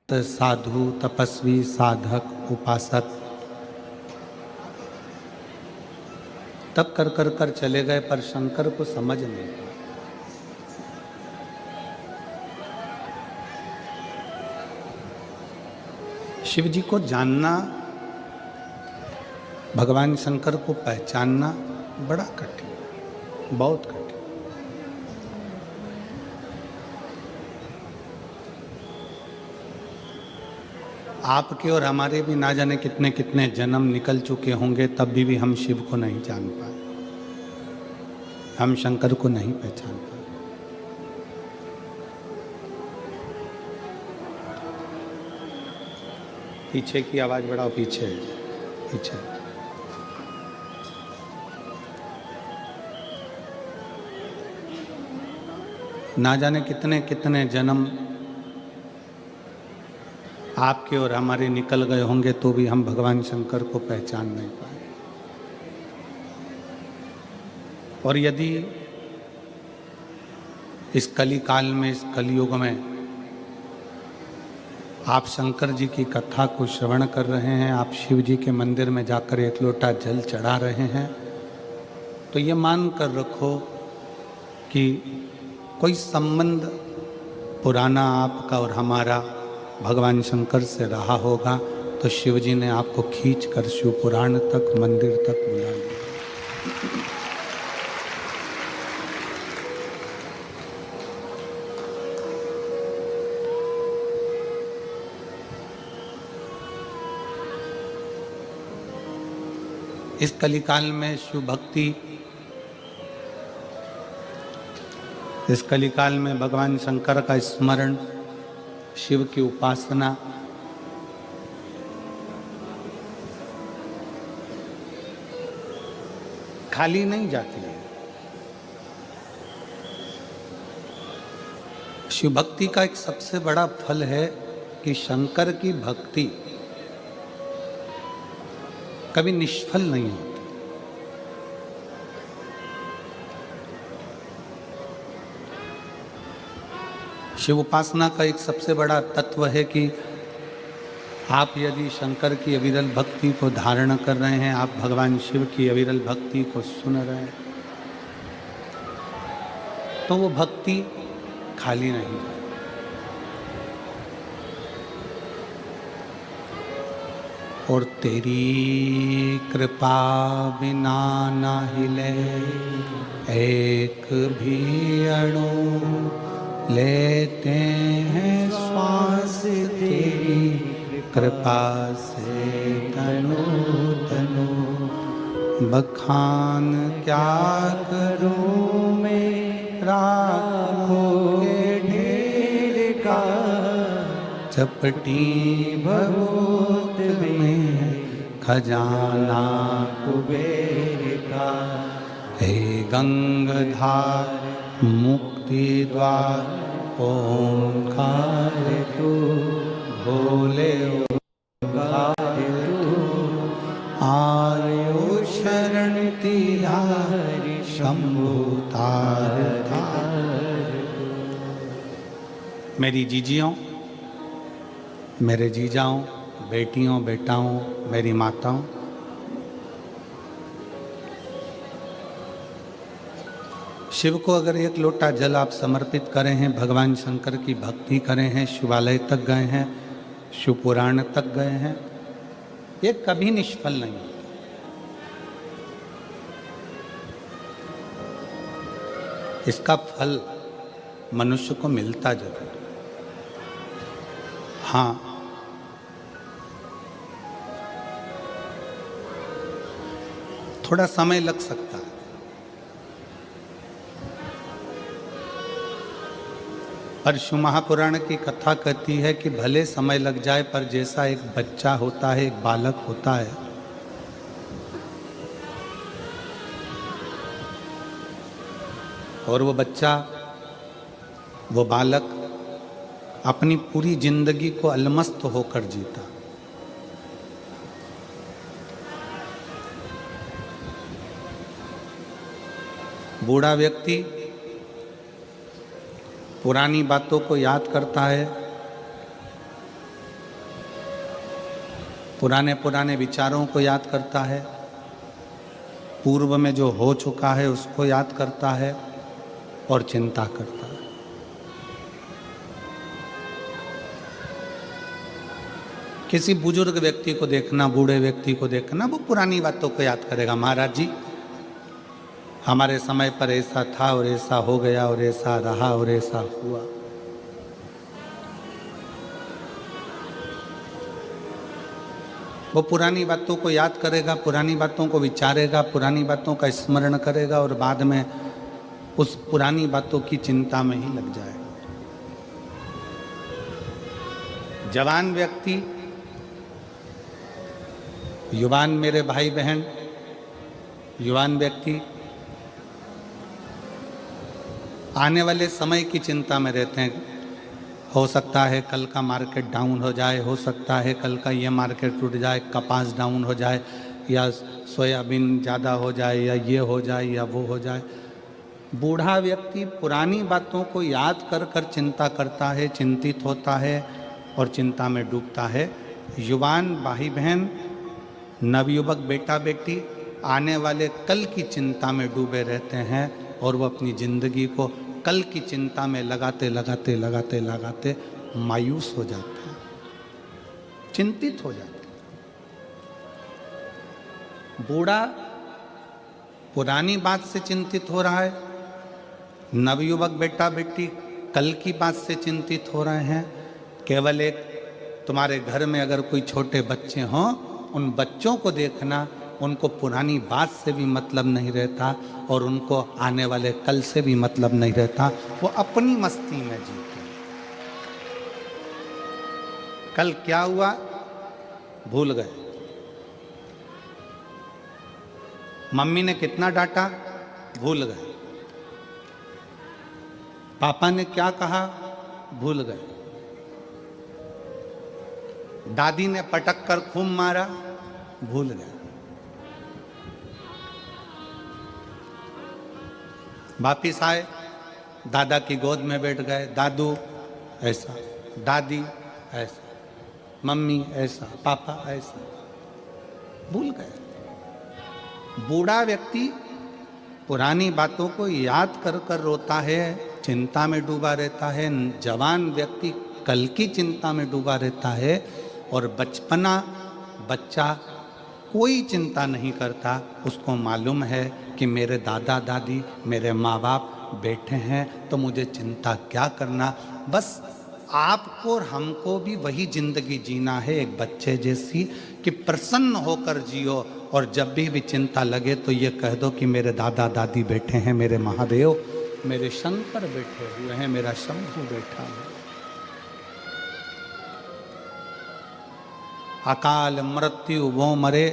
साधु तपस्वी साधक उपासक तब कर कर कर चले गए, पर शंकर को समझ नहीं पाए। शिव जी को जानना, भगवान शंकर को पहचानना बड़ा कठिन, बहुत कठिन। आपके और हमारे भी ना जाने कितने कितने जन्म निकल चुके होंगे, तब भी हम शिव को नहीं जान पाए, हम शंकर को नहीं पहचान पाए। पीछे की आवाज बढ़ाओ, पीछे पीछे। ना जाने कितने कितने जन्म आपके और हमारे निकल गए होंगे, तो भी हम भगवान शंकर को पहचान नहीं पाए। और यदि इस कली काल में, इस कलयुग में आप शंकर जी की कथा को श्रवण कर रहे हैं, आप शिव जी के मंदिर में जाकर एक लोटा जल चढ़ा रहे हैं, तो ये मान कर रखो कि कोई संबंध पुराना आपका और हमारा भगवान शंकर से रहा होगा, तो शिव जी ने आपको खींच कर शिव पुराण तक, मंदिर तक बुला लिया। इस कलिकाल में शिव भक्ति, इस कलिकाल में भगवान शंकर का स्मरण, शिव की उपासना खाली नहीं जाती है। शिव भक्ति का एक सबसे बड़ा फल है कि शंकर की भक्ति कभी निष्फल नहीं होती। शिव उपासना का एक सबसे बड़ा तत्व है कि आप यदि शंकर की अविरल भक्ति को धारण कर रहे हैं, आप भगवान शिव की अविरल भक्ति को सुन रहे हैं, तो वो भक्ति खाली नहीं है। और तेरी कृपा बिना ना हिले एक भी अणु, लेते हैं श्वास तेरी कृपा से तनु तनु। बखान क्या करूं मेरा के ढेर का, चपटी भभूत में खजाना कुबेर का। हे गंगाधार मुक्ति द्वार ओंकार तू, भोले ओंकार तू। आयो शरण तिहारी शंभु तार तार। मेरी जीजियों, मेरे जीजाओं, बेटियों, बेटाओं, मेरी माताओं, शिव को अगर एक लोटा जल आप समर्पित करें हैं, भगवान शंकर की भक्ति करें हैं, शिवालय तक गए हैं, शिव पुराण तक गए हैं, ये कभी निष्फल नहीं होता। इसका फल मनुष्य को मिलता जरूर, हाँ, थोड़ा समय लग सकता है। पर शिव महापुराण की कथा कहती है कि भले समय लग जाए, पर जैसा एक बच्चा होता है, एक बालक होता है, और वो बच्चा, वो बालक अपनी पूरी जिंदगी को अलमस्त होकर जीता। बूढ़ा व्यक्ति पुरानी बातों को याद करता है, पुराने पुराने विचारों को याद करता है, पूर्व में जो हो चुका है उसको याद करता है और चिंता करता है। किसी बुजुर्ग व्यक्ति को देखना, बूढ़े व्यक्ति को देखना, वो पुरानी बातों को याद करेगा। महाराज जी, हमारे समय पर ऐसा था और ऐसा हो गया और ऐसा रहा और ऐसा हुआ। वो पुरानी बातों को याद करेगा, पुरानी बातों को विचारेगा, पुरानी बातों का स्मरण करेगा और बाद में उस पुरानी बातों की चिंता में ही लग जाएगा। जवान व्यक्ति, युवान मेरे भाई बहन, युवान व्यक्ति आने वाले समय की चिंता में रहते हैं। हो सकता है कल का मार्केट डाउन हो जाए, हो सकता है कल का ये मार्केट टूट जाए, कपास डाउन हो जाए, या सोयाबीन ज़्यादा हो जाए, या ये हो जाए या वो हो जाए। बूढ़ा व्यक्ति पुरानी बातों को याद कर कर चिंता करता है, चिंतित होता है और चिंता में डूबता है। युवान भाई बहन, नवयुवक बेटा बेटी आने वाले कल की चिंता में डूबे रहते हैं और वो अपनी जिंदगी को कल की चिंता में लगाते लगाते लगाते लगाते मायूस हो जाते हैं, चिंतित हो जाते हैं। बूढ़ा पुरानी बात से चिंतित हो रहा है, नवयुवक बेटा बेटी कल की बात से चिंतित हो रहे हैं। केवल एक, तुम्हारे घर में अगर कोई छोटे बच्चे हों, उन बच्चों को देखना, उनको पुरानी बात से भी मतलब नहीं रहता और उनको आने वाले कल से भी मतलब नहीं रहता। वो अपनी मस्ती में जीते। कल क्या हुआ भूल गए, मम्मी ने कितना डांटा भूल गए, पापा ने क्या कहा भूल गए, दादी ने पटक कर खूब मारा भूल गए। वापिस आए, दादा की गोद में बैठ गए, दादू ऐसा, दादी ऐसा, मम्मी ऐसा, पापा ऐसा, भूल गए। बूढ़ा व्यक्ति पुरानी बातों को याद कर कर रोता है, चिंता में डूबा रहता है। जवान व्यक्ति कल की चिंता में डूबा रहता है और बचपना बच्चा कोई चिंता नहीं करता। उसको मालूम है कि मेरे दादा दादी, मेरे माँ बाप बैठे हैं तो मुझे चिंता क्या करना। बस आपको और हमको भी वही जिंदगी जीना है एक बच्चे जैसी, कि प्रसन्न होकर जियो और जब भी चिंता लगे तो ये कह दो कि मेरे दादा दादी बैठे हैं, मेरे महादेव, मेरे शंकर बैठे हुए हैं, मेरा शंभु बैठा है। अकाल मृत्यु वो मरे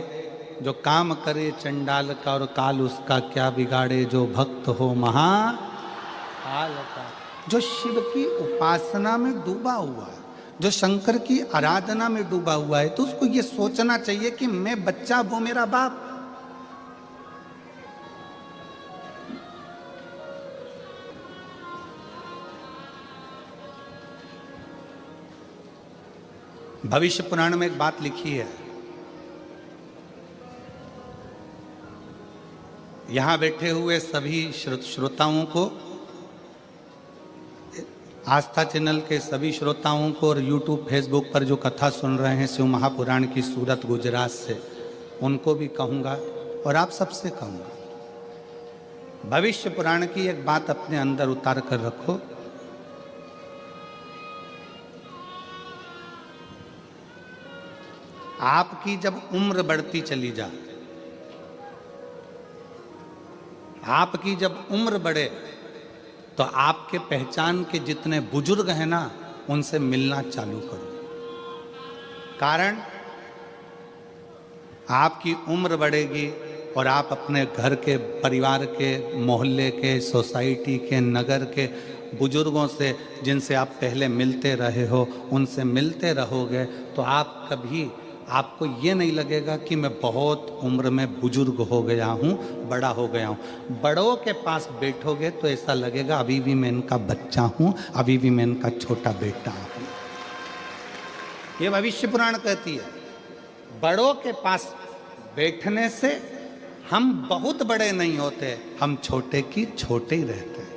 जो काम करे चंडाल का, और काल उसका क्या बिगाड़े जो भक्त हो महाकाल का। जो शिव की उपासना में डूबा हुआ है, जो शंकर की आराधना में डूबा हुआ है, तो उसको ये सोचना चाहिए कि मैं बच्चा, वो मेरा बाप। भविष्य पुराण में एक बात लिखी है, यहां बैठे हुए सभी श्रोताओं को, आस्था चैनल के सभी श्रोताओं को, और यूट्यूब फेसबुक पर जो कथा सुन रहे हैं शिव महापुराण की सूरत गुजरात से, उनको भी कहूँगा और आप सबसे कहूँगा, भविष्य पुराण की एक बात अपने अंदर उतार कर रखो। आपकी जब उम्र बढ़ती चली जाए, आपकी जब उम्र बढ़े, तो आपके पहचान के जितने बुजुर्ग हैं ना, उनसे मिलना चालू करो। कारण आपकी उम्र बढ़ेगी और आप अपने घर के, परिवार के, मोहल्ले के, सोसाइटी के, नगर के बुजुर्गों से, जिनसे आप पहले मिलते रहे हो, उनसे मिलते रहोगे, तो आप कभी, आपको ये नहीं लगेगा कि मैं बहुत उम्र में बुजुर्ग हो गया हूँ, बड़ा हो गया हूँ। बड़ों के पास बैठोगे तो ऐसा लगेगा अभी भी मैं इनका बच्चा हूँ, अभी भी मैं इनका छोटा बेटा हूँ। ये भविष्य पुराण कहती है। बड़ों के पास बैठने से हम बहुत बड़े नहीं होते, हम छोटे की छोटे ही रहते हैं।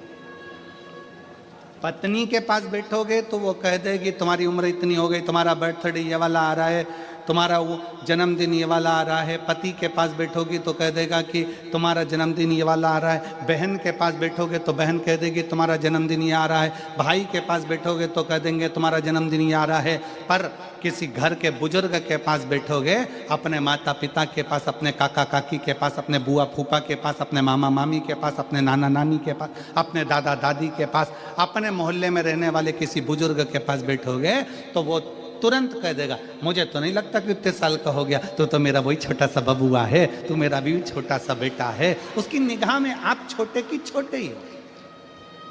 पत्नी के पास बैठोगे तो वो कह देगी तुम्हारी उम्र इतनी हो गई, तुम्हारा बर्थडे ये वाला आ रहा है, तुम्हारा वो जन्मदिन ये वाला आ रहा है। पति के पास बैठोगी तो कह देगा कि तुम्हारा जन्मदिन ये वाला आ रहा है। बहन के पास बैठोगे तो बहन कह देगी तुम्हारा जन्मदिन ये आ रहा है। भाई के पास बैठोगे तो कह देंगे तुम्हारा जन्मदिन ये आ रहा है। पर किसी घर के बुजुर्ग के पास बैठोगे, अपने माता पिता के पास, अपने काका काकी के पास, अपने बुआ फूफा के पास, अपने मामा मामी के पास, अपने नाना नानी के पास, अपने दादा दादी के पास, अपने मोहल्ले में रहने वाले किसी बुजुर्ग के पास बैठोगे तो वो तुरंत कह देगा मुझे तो नहीं लगता कि इतने साल का हो गया, तो मेरा वही छोटा सा बबुआ है, तू मेरा भी छोटा सा बेटा है। उसकी निगाह में आप छोटे की छोटे ही हो,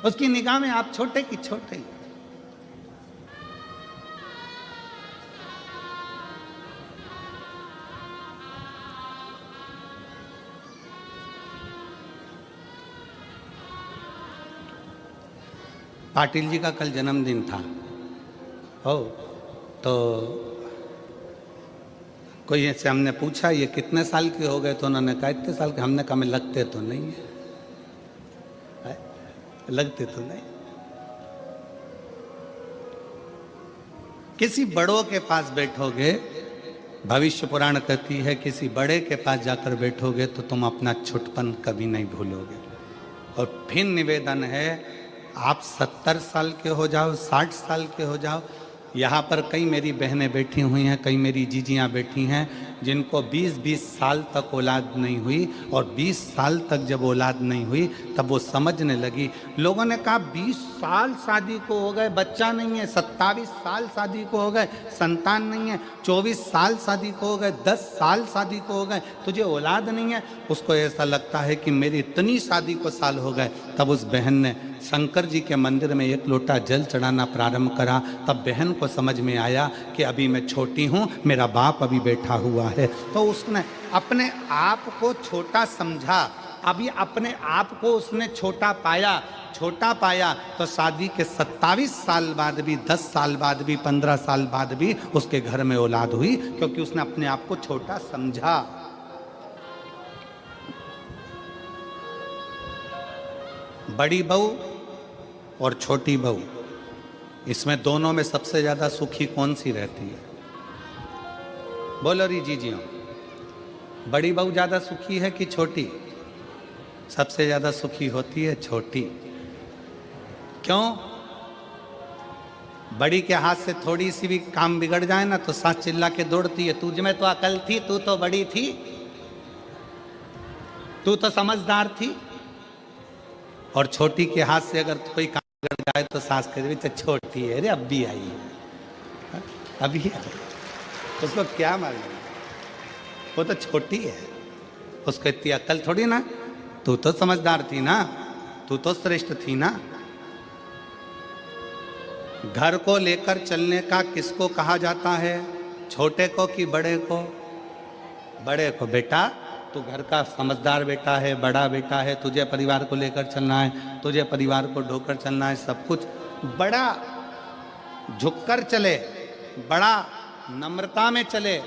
उसकी निगाह में आप छोटे की छोटे ही हो। पाटिल जी का कल जन्मदिन था हो, तो कोई ऐसे हमने पूछा ये कितने साल के हो गए, तो उन्होंने कहा इतने साल के। हमने कहा मैं लगते तो नहीं है, लगते तो नहीं। किसी बड़ों के पास बैठोगे, भविष्य पुराण कहती है किसी बड़े के पास जाकर बैठोगे तो तुम अपना छुटपन कभी नहीं भूलोगे। और फिर निवेदन है, आप 70 साल के हो जाओ, 60 साल के हो जाओ, यहाँ पर कई मेरी बहनें बैठी हुई हैं, कई मेरी जीजियाँ बैठी हैं जिनको 20-20 साल तक औलाद नहीं हुई, और 20 साल तक जब औलाद नहीं हुई तब वो समझने लगी। लोगों ने कहा 20 साल शादी को हो गए बच्चा नहीं है, 27 साल शादी को हो गए संतान नहीं है, 24 साल शादी को हो गए, 10 साल शादी को हो गए, तुझे औलाद नहीं है। उसको ऐसा लगता है कि मेरी इतनी शादी को साल हो गए। तब उस बहन ने शंकर जी के मंदिर में एक लोटा जल चढ़ाना प्रारंभ करा। तब बहन को समझ में आया कि अभी मैं छोटी हूँ, मेरा बाप अभी बैठा हुआ है। तो उसने अपने आप को छोटा समझा, अभी अपने आप को उसने छोटा पाया तो शादी के 27 साल बाद भी, 10 साल बाद भी, 15 साल बाद भी उसके घर में औलाद हुई, क्योंकि उसने अपने आप को छोटा समझा। बड़ी बहू और छोटी बहू, इसमें दोनों में सबसे ज्यादा सुखी कौन सी रहती है? बोलो री जीजियों, बड़ी बहू ज्यादा सुखी है कि छोटी? सबसे ज्यादा सुखी होती है छोटी। क्यों? बड़ी के हाथ से थोड़ी सी भी काम बिगड़ जाए ना तो सास चिल्ला के दौड़ती है, तुझ में तो अकल थी, तू तो बड़ी थी, तू तो समझदार थी। और छोटी के हाथ से अगर कोई काम बिगड़ जाए तो सास कह तो छोटी है रे, अब भी आई है, अभी आई, उसको क्या मालूम, वो तो छोटी है, उसको इतनी अकल थोड़ी ना। तू तो समझदार थी ना, तू तो श्रेष्ठ थी ना। घर को लेकर चलने का किसको कहा जाता है? छोटे को कि बड़े को? बड़े को। बेटा तू घर का समझदार बेटा है, बड़ा बेटा है, तुझे परिवार को लेकर चलना है, तुझे परिवार को ढोकर चलना है, सब कुछ। बड़ा झुककर चले, बड़ा नम्रता में चले,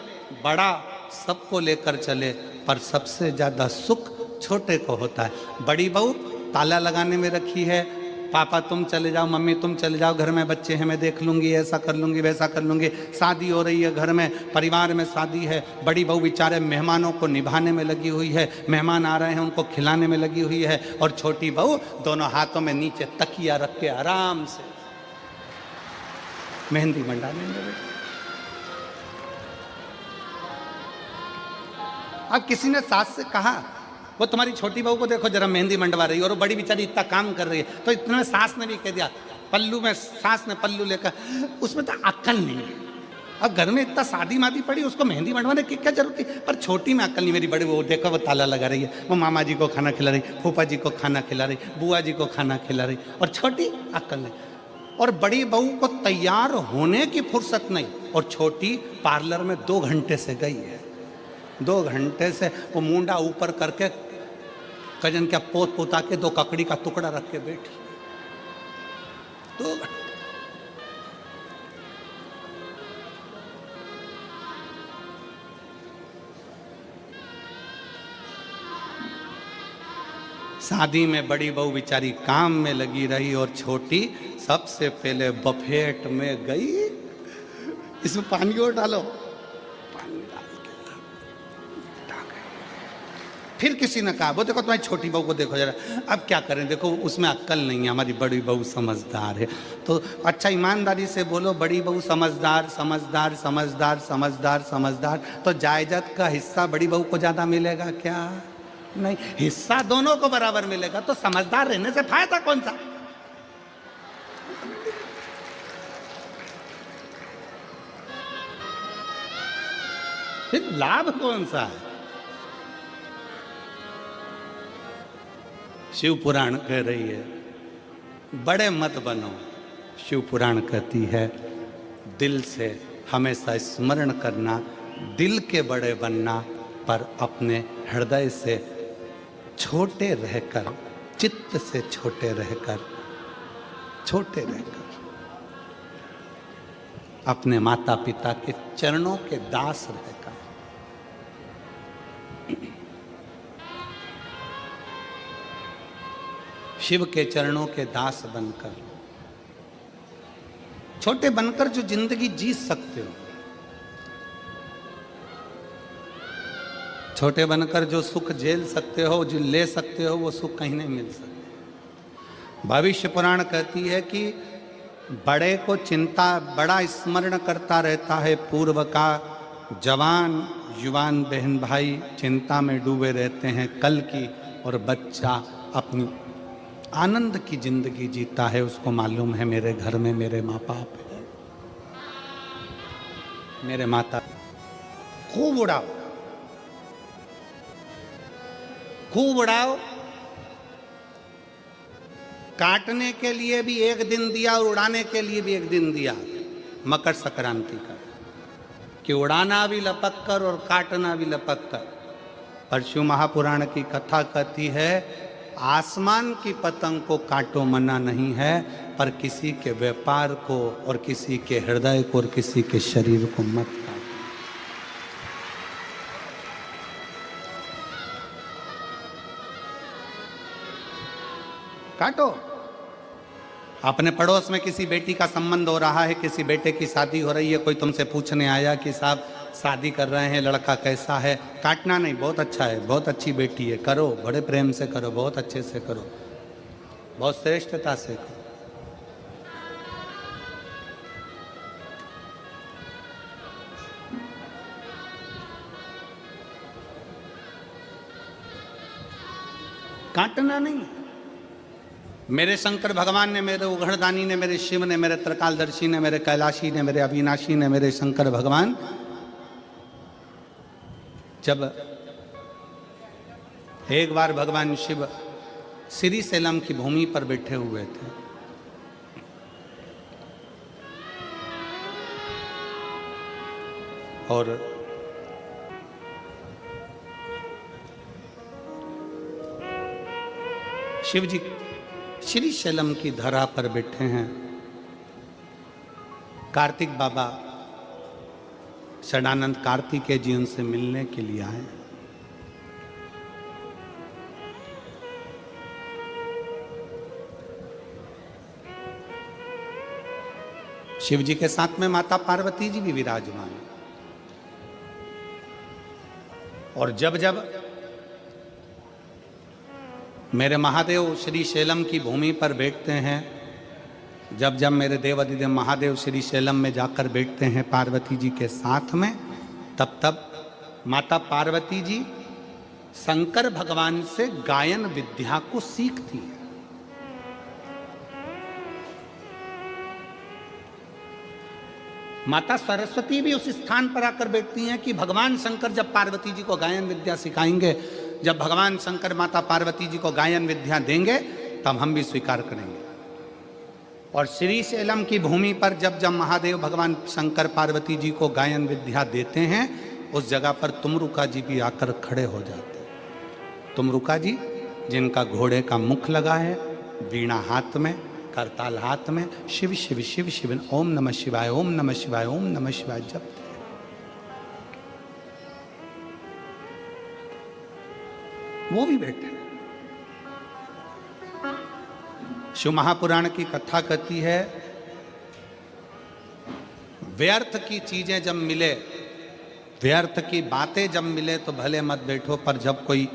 बड़ा सबको लेकर चले, पर सबसे ज्यादा सुख छोटे को होता है। बड़ी बहू ताला लगाने में रखी है, पापा तुम चले जाओ, मम्मी तुम चले जाओ, घर में बच्चे हैं, मैं देख लूंगी, ऐसा कर लूंगी, वैसा कर लूंगी। शादी हो रही है घर में, परिवार में शादी है, बड़ी बहू बेचारे मेहमानों को निभाने में लगी हुई है, मेहमान आ रहे हैं उनको खिलाने में लगी हुई है, और छोटी बहू दोनों हाथों में नीचे तकिया रख के आराम से मेहंदी मंडाने में। अब किसी ने सास से कहा, वो तुम्हारी छोटी बहू को देखो जरा मेहंदी मंडवा रही है, और वो बड़ी बेचारी इतना काम कर रही है, तो इतने में सास ने भी कह दिया, पल्लू में सास ने पल्लू लेकर, उसमें तो अक्ल नहीं है। अब घर में इतना शादी मादी पड़ी, उसको मेहंदी मंडवाने की क्या जरूरत थी? पर छोटी में अक्ल नहीं। मेरी बड़ी वो देखो वो ताला लगा रही है, वो मामा जी को खाना खिला रही, फूफा जी को खाना खिला रही, बुआ जी को खाना खिला रही, और छोटी अक्ल नहीं। और बड़ी बहू को तैयार होने की फुर्सत नहीं, और छोटी पार्लर में 2 घंटे से गई है, 2 घंटे से वो मुंडा ऊपर करके कजन क्या पोत पोता के 2 ककड़ी का टुकड़ा रख के बैठी 2 घंटे। शादी में बड़ी बहू बेचारी काम में लगी रही और छोटी सबसे पहले बफेट में गई। इसमें पानी और डालो, पानी डाल के फिर किसी ने कहा वो देखो तुम्हारी छोटी बहू को देखो जरा। अब क्या करें, देखो उसमें अक्ल नहीं है, हमारी बड़ी बहू समझदार है। तो अच्छा ईमानदारी से बोलो, बड़ी बहू समझदार समझदार समझदार समझदार समझदार, तो जायदाद का हिस्सा बड़ी बहू को ज्यादा मिलेगा क्या? नहीं, हिस्सा दोनों को बराबर मिलेगा। तो समझदार रहने से फायदा कौन सा? फिर लाभ कौन सा है? शिव पुराण कह रही है बड़े मत बनो। शिव पुराण कहती है दिल से हमेशा स्मरण करना, दिल के बड़े बनना, पर अपने हृदय से छोटे रहकर, चित्त से छोटे रहकर, छोटे रहकर अपने माता पिता के चरणों के दास रहकर, शिव के चरणों के दास बनकर, छोटे बनकर जो जिंदगी जी सकते हो, छोटे बनकर जो सुख झेल सकते हो, जो ले सकते हो, वो सुख कहीं नहीं मिल सकता। भविष्य पुराण कहती है कि बड़े को चिंता, बड़ा स्मरण करता रहता है पूर्व का, जवान युवान बहन भाई चिंता में डूबे रहते हैं कल की, और बच्चा अपनी आनंद की जिंदगी जीता है। उसको मालूम है मेरे घर में मेरे माँ बाप है, मेरे माता। खूब उड़ाओ, खूब उड़ाओ। काटने के लिए भी एक दिन दिया और उड़ाने के लिए भी एक दिन दिया, मकर संक्रांति का, कि उड़ाना भी लपक कर और काटना भी लपक कर। पर शिव महापुराण की कथा कहती है आसमान की पतंग को काटो मना नहीं है, पर किसी के व्यापार को और किसी के हृदय को और किसी के शरीर को मत काटो। अपने पड़ोस में किसी बेटी का संबंध हो रहा है, किसी बेटे की शादी हो रही है, कोई तुमसे पूछने आया कि साहब शादी कर रहे हैं, लड़का कैसा है? काटना नहीं, बहुत अच्छा है, बहुत अच्छी बेटी है, करो, बड़े प्रेम से करो, बहुत अच्छे से करो, बहुत श्रेष्ठता से करो। काटना नहीं। मेरे शंकर भगवान ने, मेरे उघड़दानी ने, मेरे शिव ने, मेरे त्रिकालदर्शी ने, मेरे कैलाशी ने, मेरे अविनाशी ने, मेरे शंकर भगवान जब एक बार भगवान शिव श्री सेलम की भूमि पर बैठे हुए थे, और शिव जी श्री शैलम की धरा पर बैठे हैं। कार्तिक बाबा षडानंद कार्तिकेय जी उनसे मिलने के लिए आए। शिव जी के साथ में माता पार्वती जी भी विराजमान। और जब जब मेरे महादेव श्री शैलम की भूमि पर बैठते हैं, जब जब मेरे देव अधिदेव महादेव श्री शैलम में जाकर बैठते हैं पार्वती जी के साथ में, तब तब माता पार्वती जी शंकर भगवान से गायन विद्या को सीखती है। माता सरस्वती भी उस स्थान पर आकर बैठती हैं कि भगवान शंकर जब पार्वती जी को गायन विद्या सिखाएंगे, जब भगवान शंकर माता पार्वती जी को गायन विद्या देंगे, तब हम भी स्वीकार करेंगे। और श्री शैलम की भूमि पर जब जब महादेव भगवान शंकर पार्वती जी को गायन विद्या देते हैं, उस जगह पर तुमरुका जी भी आकर खड़े हो जाते हैं। तुमरुका जी जिनका घोड़े का मुख लगा है, वीणा हाथ में, करताल हाथ में, शिव शिव शिव शिव, ओम नमः शिवाय, ओम नमः शिवाय, ओम नमः शिवाय जपते हैं। वो भी बैठे। शिव महापुराण की कथा कहती है, व्यर्थ की चीजें जब मिले, व्यर्थ की बातें जब मिले तो भले मत बैठो, पर जब कोई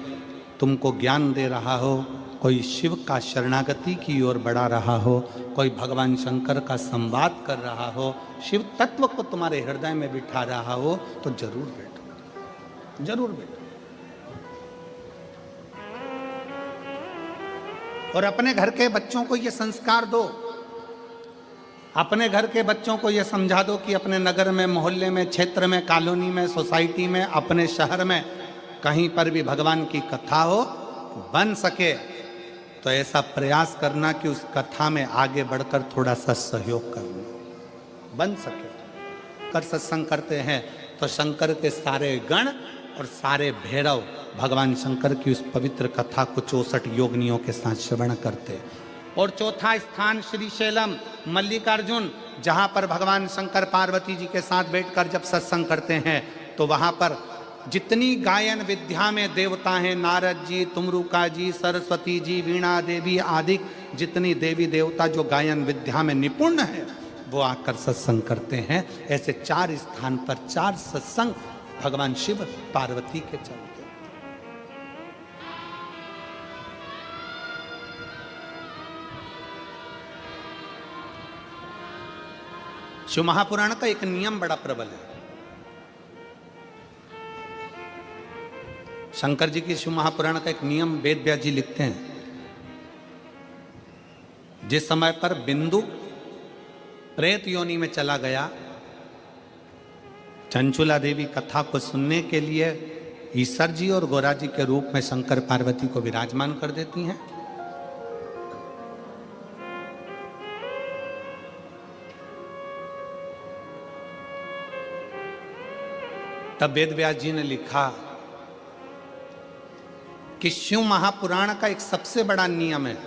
तुमको ज्ञान दे रहा हो, कोई शिव का शरणागति की ओर बढ़ा रहा हो, कोई भगवान शंकर का संवाद कर रहा हो, शिव तत्व को तुम्हारे हृदय में बिठा रहा हो, तो जरूर बैठो, जरूर बैठो। और अपने घर के बच्चों को ये संस्कार दो, अपने घर के बच्चों को ये समझा दो कि अपने नगर में, मोहल्ले में, क्षेत्र में, कॉलोनी में, सोसाइटी में, अपने शहर में कहीं पर भी भगवान की कथा हो, बन सके तो ऐसा प्रयास करना कि उस कथा में आगे बढ़कर थोड़ा सा सहयोग करना, बन सके। कर सत्संग करते हैं तो शंकर के सारे गण और सारे भैरव भगवान शंकर की उस पवित्र कथा को 64 योगिनियों के साथ श्रवण करते। और चौथा स्थान श्री शैलम मल्लिकार्जुन, जहाँ पर भगवान शंकर पार्वती जी के साथ बैठकर जब सत्संग करते हैं तो वहाँ पर जितनी गायन विद्या में देवता हैं, नारद जी, तुमरुका जी, सरस्वती जी, वीणा देवी आदि जितनी देवी देवता जो गायन विद्या में निपुण है, वो आकर सत्संग करते हैं। ऐसे 4 स्थान पर 4 सत्संग भगवान शिव पार्वती के चलते। शिव महापुराण का एक नियम बड़ा प्रबल है। शंकर जी की शिव महापुराण का एक नियम वेद व्यास जी लिखते हैं, जिस समय पर बिंदु प्रेत योनि में चला गया, चंचुला देवी कथा को सुनने के लिए ईश्वर जी और गोरा जी के रूप में शंकर पार्वती को विराजमान कर देती हैं। तब वेद व्यास जी ने लिखा कि शिव महापुराण का एक सबसे बड़ा नियम है,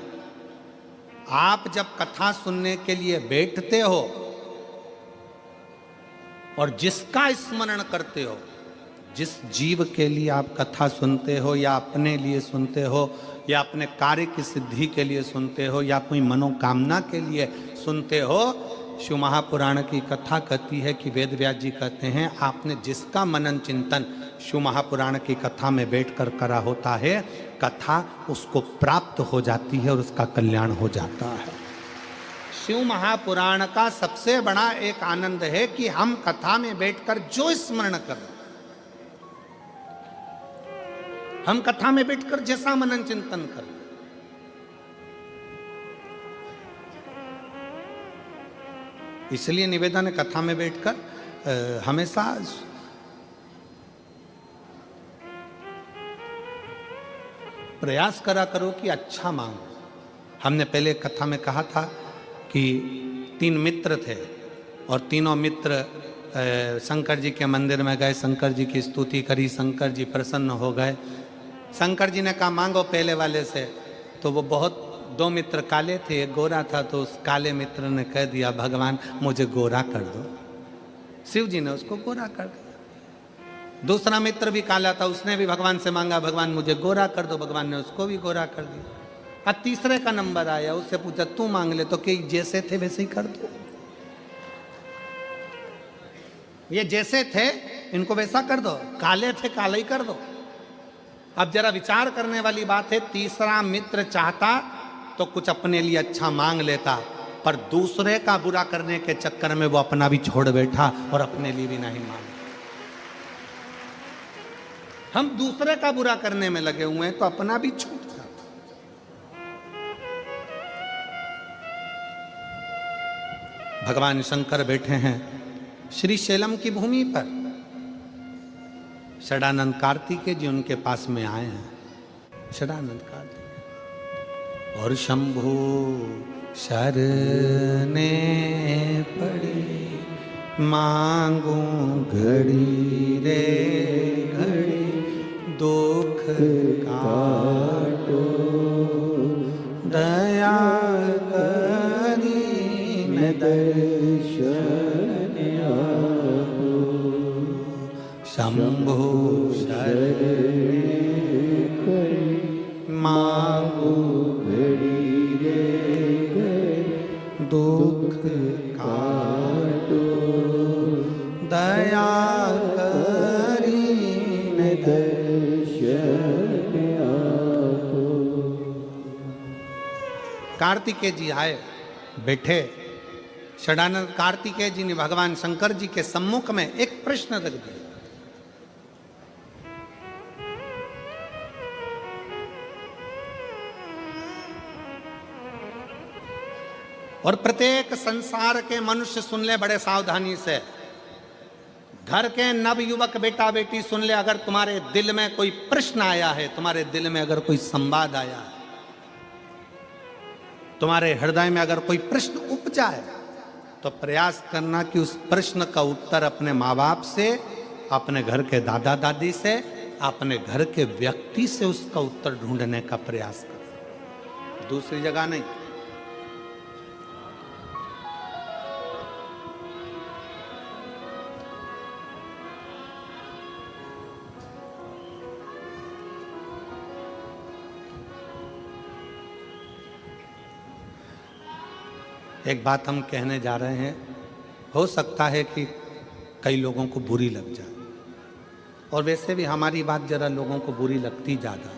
आप जब कथा सुनने के लिए बैठते हो और जिसका स्मरण करते हो, जिस जीव के लिए आप कथा सुनते हो या अपने लिए सुनते हो या अपने कार्य की सिद्धि के लिए सुनते हो या कोई मनोकामना के लिए सुनते हो, शिव महापुराण की कथा कहती है कि वेद व्यास जी कहते हैं आपने जिसका मनन चिंतन शिव महापुराण की कथा में बैठकर करा होता है, कथा उसको प्राप्त हो जाती है और उसका कल्याण हो जाता है। शिव महापुराण का सबसे बड़ा एक आनंद है कि हम कथा में बैठकर जो स्मरण करें, हम कथा में बैठकर जैसा मनन चिंतन करें, इसलिए निवेदन है कथा में बैठकर हमेशा प्रयास करा करो कि अच्छा मांगो। हमने पहले कथा में कहा था कि 3 मित्र थे और तीनों मित्र शंकर जी के मंदिर में गए, शंकर जी की स्तुति करी, शंकर जी प्रसन्न हो गए। शंकर जी ने कहा मांगो पहले वाले से, तो वो बहुत 2 मित्र काले थे, एक गोरा था, तो उस काले मित्र ने कह दिया भगवान मुझे गोरा कर दो। शिव जी ने उसको गोरा कर दिया। दूसरा मित्र भी काला था, उसने भी भगवान से मांगा भगवान मुझे गोरा कर दो, भगवान ने उसको भी गोरा कर दिया। अब तीसरे का नंबर आया, उससे पूछा तू मांग ले, तो कि जैसे थे वैसे ही कर दो, ये जैसे थे इनको वैसा कर दो, काले थे काला ही कर दो। अब जरा विचार करने वाली बात है, तीसरा मित्र चाहता तो कुछ अपने लिए अच्छा मांग लेता, पर दूसरे का बुरा करने के चक्कर में वो अपना भी छोड़ बैठा और अपने लिए भी नहीं मांगा। हम दूसरे का बुरा करने में लगे हुए हैं तो अपना भी छूट जाता। भगवान शंकर बैठे हैं श्री शैलम की भूमि पर, षडानंद कार्तिकेय जी उनके पास में आए हैं। षडानंद कार्तिकेय और शंभु शरने पड़ी, मांगू घड़ी रे घड़ी, दुख काटो दया करी न दर्शन आपो, शंभु शरणे पड़ी, मांगू घड़ी रे दुख काटो, दया करीने दर्शन आपो। कार्तिकेय जी आए, बैठे। षडानंद कार्तिकेय जी ने भगवान शंकर जी के सम्मुख में एक प्रश्न रख दिया। और प्रत्येक संसार के मनुष्य सुन ले बड़े सावधानी से। घर के नव युवक बेटा बेटी सुन ले, अगर तुम्हारे दिल में कोई प्रश्न आया है, तुम्हारे दिल में अगर कोई संवाद आया है, तुम्हारे हृदय में अगर कोई प्रश्न उपजा है, तो प्रयास करना कि उस प्रश्न का उत्तर अपने माँ बाप से, अपने घर के दादा दादी से, अपने घर के व्यक्ति से उसका उत्तर ढूंढने का प्रयास करो, दूसरी जगह नहीं। एक बात हम कहने जा रहे हैं, हो सकता है कि कई लोगों को बुरी लग जाए, और वैसे भी हमारी बात जरा लोगों को बुरी लगती ज़्यादा।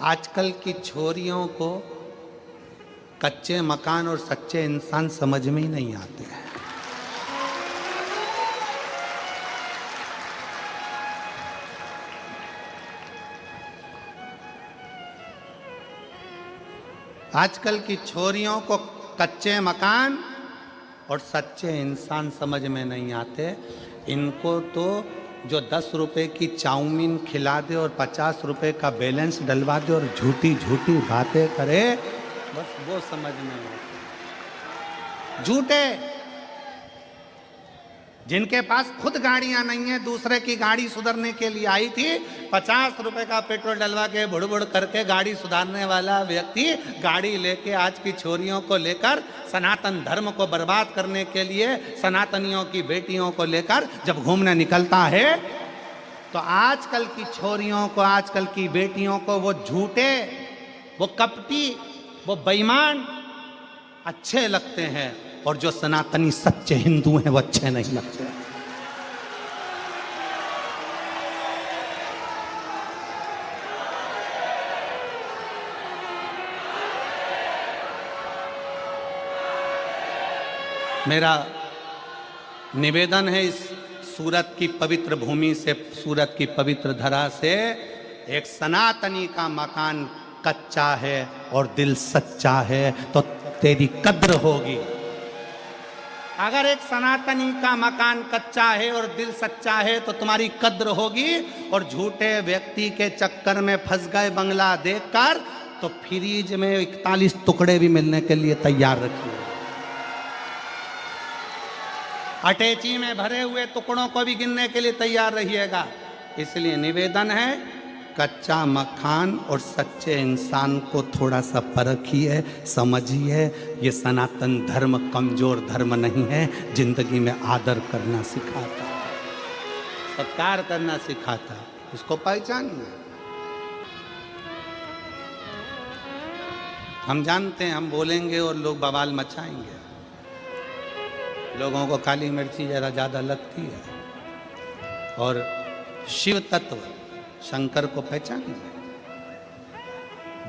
आजकल की छोरियों को कच्चे मकान और सच्चे इंसान समझ में ही नहीं आते हैं। आजकल की छोरियों को कच्चे मकान और सच्चे इंसान समझ में नहीं आते। इनको तो जो 10 रुपए की चाउमीन खिला दे और 50 रुपए का बैलेंस डलवा दे और झूठी झूठी बातें करे, बस वो समझ में आते। झूठे, जिनके पास खुद गाड़ियां नहीं है, दूसरे की गाड़ी सुधारने के लिए आई थी, 50 रुपए का पेट्रोल डलवा के बुड़ बुड़ करके गाड़ी सुधारने वाला व्यक्ति गाड़ी लेके आज की छोरियों को लेकर सनातन धर्म को बर्बाद करने के लिए सनातनियों की बेटियों को लेकर जब घूमने निकलता है, तो आजकल की छोरियों को, आजकल की बेटियों को वो झूठे, वो कपटी, वो बेईमान अच्छे लगते हैं, और जो सनातनी सच्चे हिंदू हैं वो अच्छे नहीं लगते। मेरा निवेदन है, इस सूरत की पवित्र भूमि से, सूरत की पवित्र धरा से, एक सनातनी का मकान कच्चा है और दिल सच्चा है तो तेरी कद्र होगी। अगर एक सनातनी का मकान कच्चा है और दिल सच्चा है तो तुम्हारी कद्र होगी। और झूठे व्यक्ति के चक्कर में फंस गए बंगला देखकर, तो फ्रीज में 41 टुकड़े भी मिलने के लिए तैयार रखिए। अटैची में भरे हुए टुकड़ों को भी गिनने के लिए तैयार रहिएगा। इसलिए निवेदन है, कच्चा मकान और सच्चे इंसान को थोड़ा सा परखिए, समझिए। ये सनातन धर्म कमजोर धर्म नहीं है, जिंदगी में आदर करना सिखाता है, सत्कार करना सिखाता है, इसको पहचानिए। हम जानते हैं, हम बोलेंगे और लोग बवाल मचाएंगे, लोगों को काली मिर्ची जरा ज़्यादा लगती है। और शिव तत्व शंकर को पहचानिए।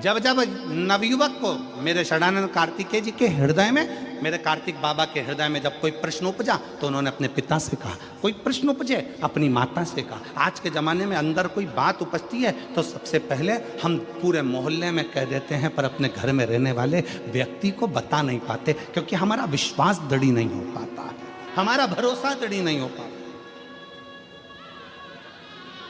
जब जब नवयुवक को, मेरे षडानंद कार्तिकेय जी के हृदय में, मेरे कार्तिक बाबा के हृदय में जब कोई प्रश्न उपजा तो उन्होंने अपने पिता से कहा, कोई प्रश्न उपजे अपनी माता से कहा। आज के ज़माने में अंदर कोई बात उपजती है तो सबसे पहले हम पूरे मोहल्ले में कह देते हैं, पर अपने घर में रहने वाले व्यक्ति को बता नहीं पाते, क्योंकि हमारा विश्वास दृढ़ नहीं हो पाता, हमारा भरोसा दृढ़ नहीं हो पाता।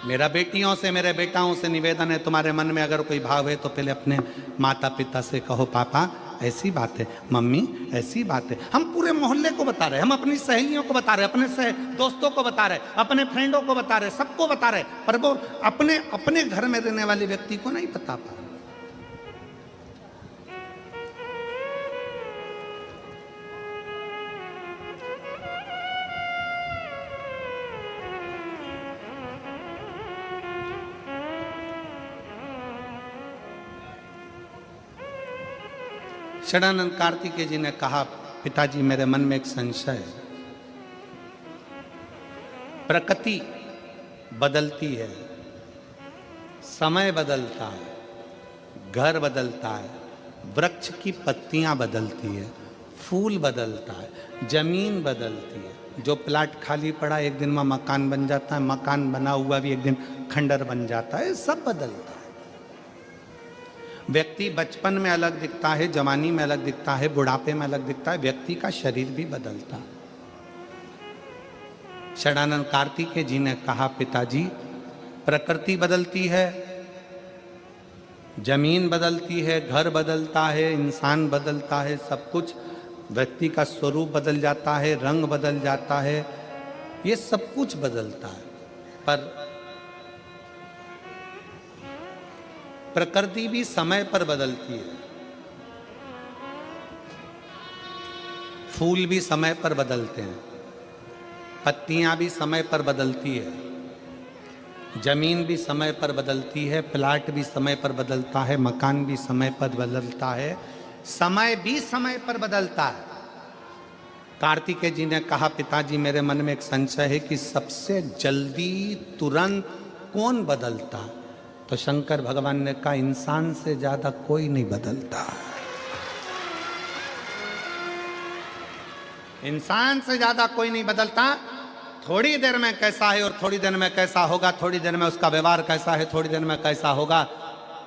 मेरा बेटियों से, मेरे बेटाओं से निवेदन है, तुम्हारे मन में अगर कोई भाव है तो पहले अपने माता पिता से कहो, पापा ऐसी बात है, मम्मी ऐसी बात है। हम पूरे मोहल्ले को बता रहे, हम अपनी सहेलियों को बता रहे, अपने दोस्तों को बता रहे, अपने फ्रेंडों को बता रहे, सबको बता रहे, पर वो अपने घर में रहने वाले व्यक्ति को नहीं बता पा रहे। षडानंद कार्तिकेय जी ने कहा, पिताजी मेरे मन में एक संशय है। प्रकृति बदलती है, समय बदलता है, घर बदलता है, वृक्ष की पत्तियां बदलती है, फूल बदलता है, जमीन बदलती है। जो प्लाट खाली पड़ा एक दिन में मकान बन जाता है, मकान बना हुआ भी एक दिन खंडर बन जाता है, सब बदलता है। व्यक्ति बचपन में अलग दिखता है, जवानी में अलग दिखता है, बुढ़ापे में अलग दिखता है, व्यक्ति का शरीर भी बदलता है। षडानंद कार्तिकेय जी ने कहा, पिताजी प्रकृति बदलती है, जमीन बदलती है, घर बदलता है, इंसान बदलता है, सब कुछ, व्यक्ति का स्वरूप बदल जाता है, रंग बदल जाता है, ये सब कुछ बदलता है। पर प्रकृति भी समय पर बदलती है, फूल भी समय पर बदलते हैं, पत्तियां भी समय पर बदलती है, जमीन भी समय पर बदलती है, प्लाट भी समय पर बदलता है, मकान भी समय पर बदलता है, समय भी समय पर बदलता है। कार्तिकेय जी ने कहा, पिताजी मेरे मन में एक संशय है कि सबसे जल्दी तुरंत कौन बदलता है? तो शंकर भगवान ने कहा, इंसान से ज्यादा कोई नहीं बदलता। इंसान से ज्यादा कोई नहीं बदलता। थोड़ी देर में कैसा है और थोड़ी देर में कैसा होगा, थोड़ी देर में उसका व्यवहार कैसा है, थोड़ी देर में कैसा होगा,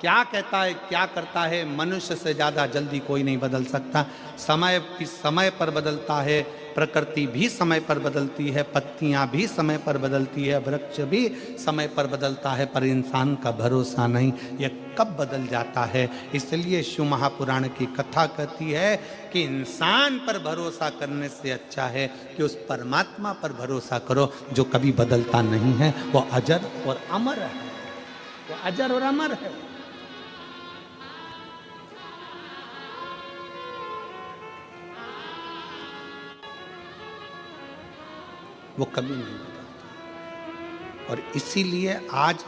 क्या कहता है, क्या करता है, मनुष्य से ज्यादा जल्दी कोई नहीं बदल सकता। समय भी समय पर बदलता है, प्रकृति भी समय पर बदलती है, पत्तियां भी समय पर बदलती है, वृक्ष भी समय पर बदलता है, पर इंसान का भरोसा नहीं, यह कब बदल जाता है। इसलिए शिव महापुराण की कथा कहती है कि इंसान पर भरोसा करने से अच्छा है कि उस परमात्मा पर भरोसा करो जो कभी बदलता नहीं है, वो अजर और अमर है, वो अजर और अमर है। वो कभी नहीं बदलता। और इसीलिए आज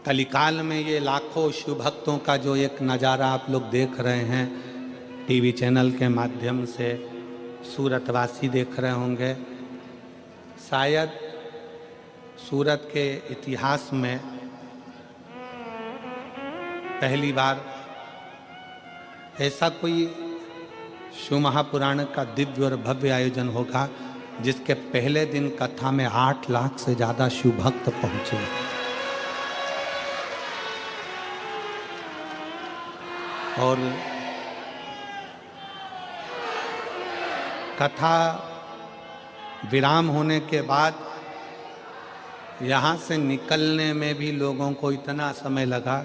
कलिकाल में ये लाखों शिव भक्तों का जो एक नज़ारा आप लोग देख रहे हैं टीवी चैनल के माध्यम से, सूरतवासी देख रहे होंगे, शायद सूरत के इतिहास में पहली बार ऐसा कोई शिव महापुराण का दिव्य और भव्य आयोजन होगा जिसके पहले दिन कथा में 8 लाख से ज्यादा शिव भक्त पहुंचे। और कथा विराम होने के बाद यहाँ से निकलने में भी लोगों को इतना समय लगा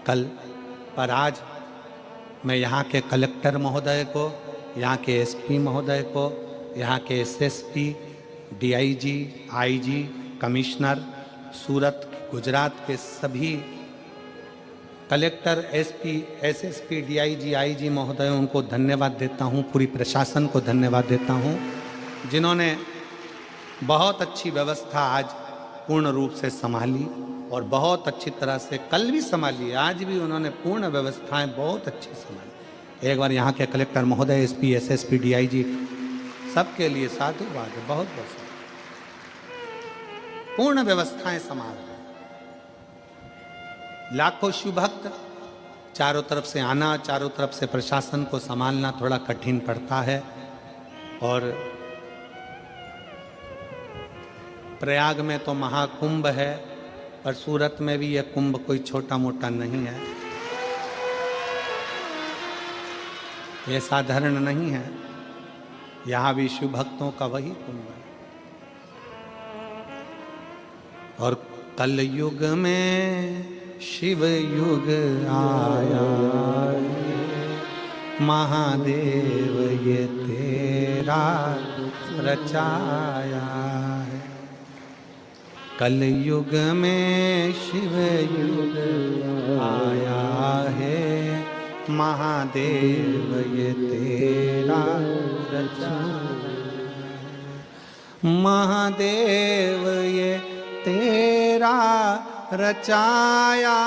कल, पर आज मैं यहाँ के कलेक्टर महोदय को, यहाँ के एसपी महोदय को, यहाँ के SSP, DIG, IG, commissioner, Surat, Gujarat के सभी collector, SP, SSP, DIG, IG महोदयों, उनको धन्यवाद देता हूँ, पूरी प्रशासन को धन्यवाद देता हूँ जिन्होंने बहुत अच्छी व्यवस्था आज पूर्ण रूप से संभाली और बहुत अच्छी तरह से कल भी संभाली, आज भी उन्होंने पूर्ण व्यवस्थाएं बहुत अच्छी संभाली। एक बार यहाँ के कलेक्टर महोदय, एसपी, एसएसपी, डीआईजी सबके लिए साधुवाद है, बहुत बहुत पूर्ण व्यवस्थाएं संभाल रहे। लाखों शिव भक्त, चारों तरफ से आना, चारों तरफ से प्रशासन को संभालना थोड़ा कठिन पड़ता है। और प्रयाग में तो महाकुंभ है, पर सूरत में भी यह कुंभ कोई छोटा मोटा नहीं है, यह साधारण नहीं है, यहाँ भी शिव भक्तों का वही कुंभ है। और कल युग में शिव युग आया, महादेव ये तेरा रचाया है। कल युग में शिव युग आया है, महादेव ये तेरा रचाया, महादेव ये तेरा रचाया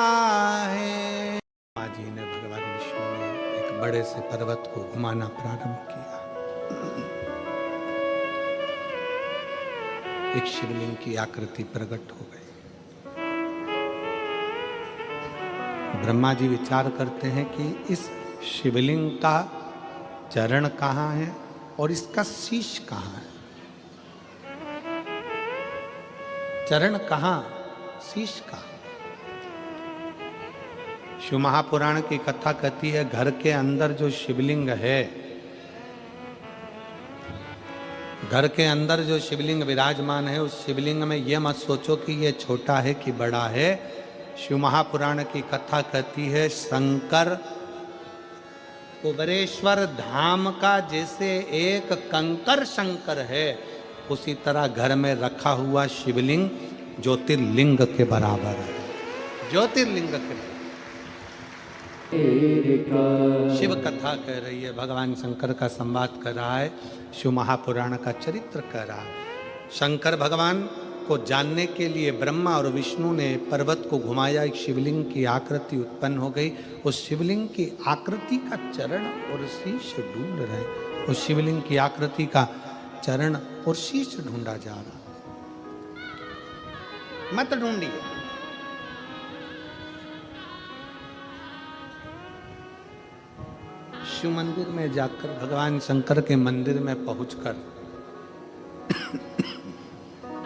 है। माँ जी ने, भगवान विष्णु ने एक बड़े से पर्वत को घुमाना प्रारंभ किया। एक शिवलिंग की आकृति प्रकट हो गई। ब्रह्मा जी विचार करते हैं कि इस शिवलिंग का चरण कहाँ है और इसका शीश कहाँ है। चरण कहाँ, शीश कहाँ। शिव महापुराण की कथा कहती है घर के अंदर जो शिवलिंग है, घर के अंदर जो शिवलिंग विराजमान है, उस शिवलिंग में यह मत सोचो कि यह छोटा है कि बड़ा है। शिव महापुराण की कथा कहती है शंकर कुबेरेश्वर धाम का जैसे एक कंकर शंकर है, उसी तरह घर में रखा हुआ शिवलिंग ज्योतिर्लिंग के बराबर है। ज्योतिर्लिंग के शिव कथा कह रही है, भगवान शंकर का संवाद कर रहा है, शिव महापुराण का चरित्र कह रहा है। शंकर भगवान को जानने के लिए ब्रह्मा और विष्णु ने पर्वत को घुमाया, एक शिवलिंग की आकृति उत्पन्न हो गई। उस शिवलिंग की आकृति का चरण और शीश ढूंढ रहे, उस शिवलिंग की आकृति का चरण और शीश ढूंढा जा रहा। मत ढूंढिए, शिव मंदिर में जाकर, भगवान शंकर के मंदिर में पहुंचकर,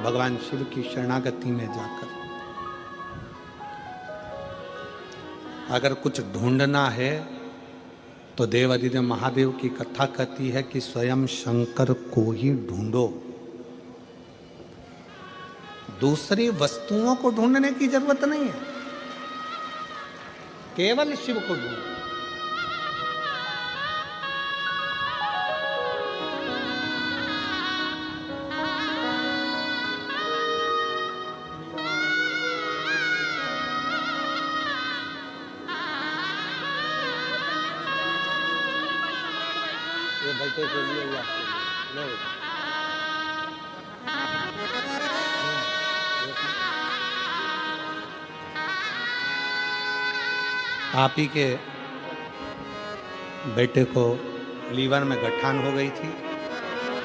भगवान शिव की शरणागति में जाकर अगर कुछ ढूंढना है तो देवादिदेव महादेव की कथा कहती है कि स्वयं शंकर को ही ढूंढो। दूसरी वस्तुओं को ढूंढने की जरूरत नहीं है, केवल शिव को ढूंढो। बैठे के लिए या नहीं, आप ही के बेटे को लीवर में गठान हो गई थी,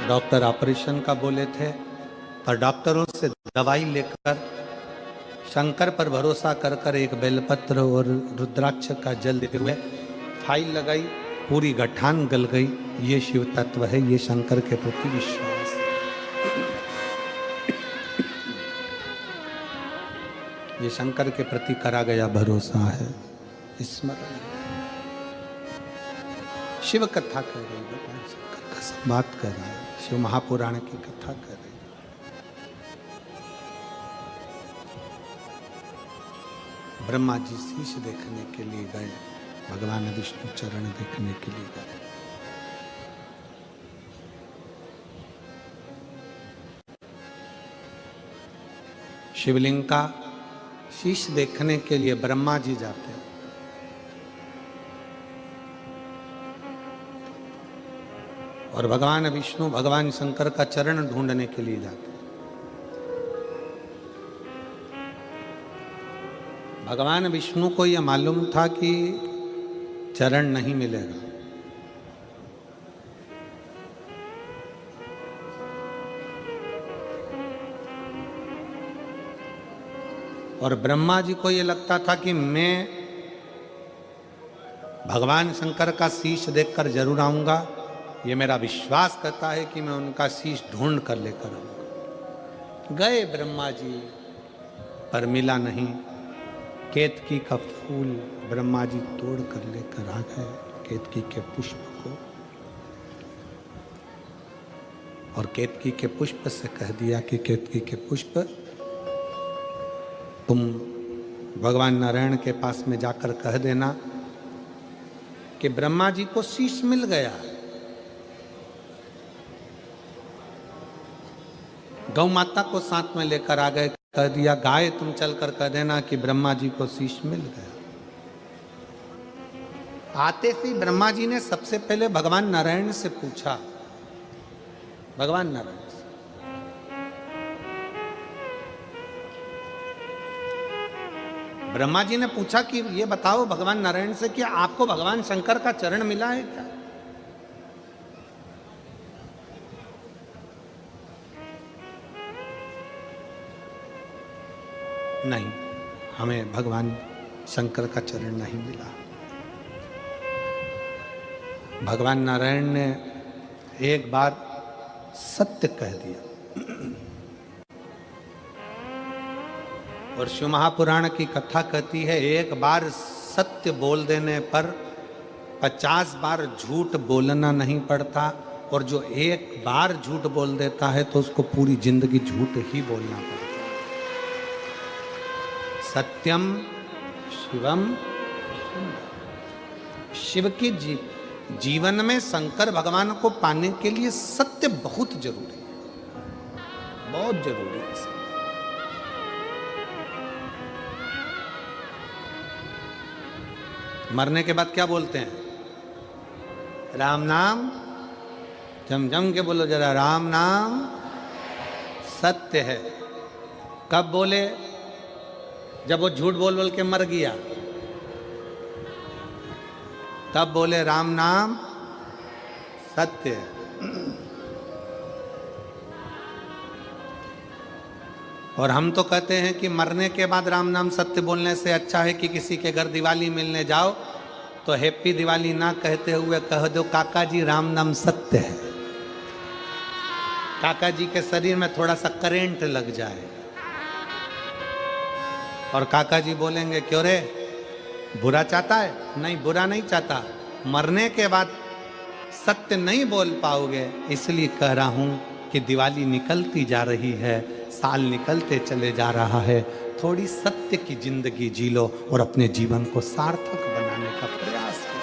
डॉक्टर ऑपरेशन का बोले थे, पर डॉक्टरों से दवाई लेकर शंकर पर भरोसा कर कर एक बेलपत्र और रुद्राक्ष का जल देते हुए फाइल लगाई, पूरी गठान गल गई। ये शिव तत्व है, ये शंकर के प्रति विश्वास। ये शंकर के प्रति करा गया भरोसा है, स्मरण। शिव कथा कर रही है, भगवान शंकर का संवाद कर रहा है, शिव महापुराण की कथा कर रही है। ब्रह्मा जी शीश देखने के लिए गए, भगवान विष्णु चरण देखने के लिए गए। शिवलिंग का शीश देखने के लिए ब्रह्मा जी जाते हैं, और भगवान विष्णु भगवान शंकर का चरण ढूंढने के लिए जाते हैं। भगवान विष्णु को यह मालूम था कि चरण नहीं मिलेगा, और ब्रह्मा जी को यह लगता था कि मैं भगवान शंकर का शीश देखकर जरूर आऊंगा। ये मेरा विश्वास करता है कि मैं उनका शीश ढूंढ कर लेकर आऊंगा। गए ब्रह्मा जी, पर मिला नहीं। केतकी का फूल ब्रह्मा जी तोड़ कर लेकर आ गए, केतकी के पुष्प को, और केतकी के पुष्प से कह दिया कि केतकी के पुष्प तुम भगवान नारायण के पास में जाकर कह देना कि ब्रह्मा जी को शीश मिल गया। गौ माता को साथ में लेकर आ गए, कह दिया गाय तुम चलकर कह देना कि ब्रह्मा जी को शीश मिल गया। आते ही ब्रह्मा जी ने सबसे पहले भगवान नारायण से पूछा, भगवान नारायण से, ब्रह्मा जी ने पूछा कि ये बताओ भगवान नारायण से कि आपको भगवान शंकर का चरण मिला है क्या? नहीं, हमें भगवान शंकर का चरण नहीं मिला। भगवान नारायण ने एक बार सत्य कह दिया। और शिव महापुराण की कथा कहती है, एक बार सत्य बोल देने पर 50 बार झूठ बोलना नहीं पड़ता, और जो एक बार झूठ बोल देता है तो उसको पूरी जिंदगी झूठ ही बोलना पड़ता है। सत्यम शिवम सुंदर। शिव की जीवन में शंकर भगवान को पाने के लिए सत्य बहुत जरूरी है, बहुत जरूरी है। मरने के बाद क्या बोलते हैं? राम नाम, जम जम के बोलो जरा, राम नाम सत्य है। कब बोले? जब वो झूठ बोल बोल के मर गया, तब बोले राम नाम सत्य है। और हम तो कहते हैं कि मरने के बाद राम नाम सत्य बोलने से अच्छा है कि किसी के घर दिवाली मिलने जाओ तो हैप्पी दिवाली ना कहते हुए कह दो काका जी राम नाम सत्य है। काका जी के शरीर में थोड़ा सा करंट लग जाए और काका जी बोलेंगे क्यों रे, बुरा चाहता है? नहीं, बुरा नहीं चाहता, मरने के बाद सत्य नहीं बोल पाओगे इसलिए कह रहा हूं कि दिवाली निकलती जा रही है, साल निकलते चले जा रहा है, थोड़ी सत्य की जिंदगी जी लो और अपने जीवन को सार्थक बनाने का प्रयास करो।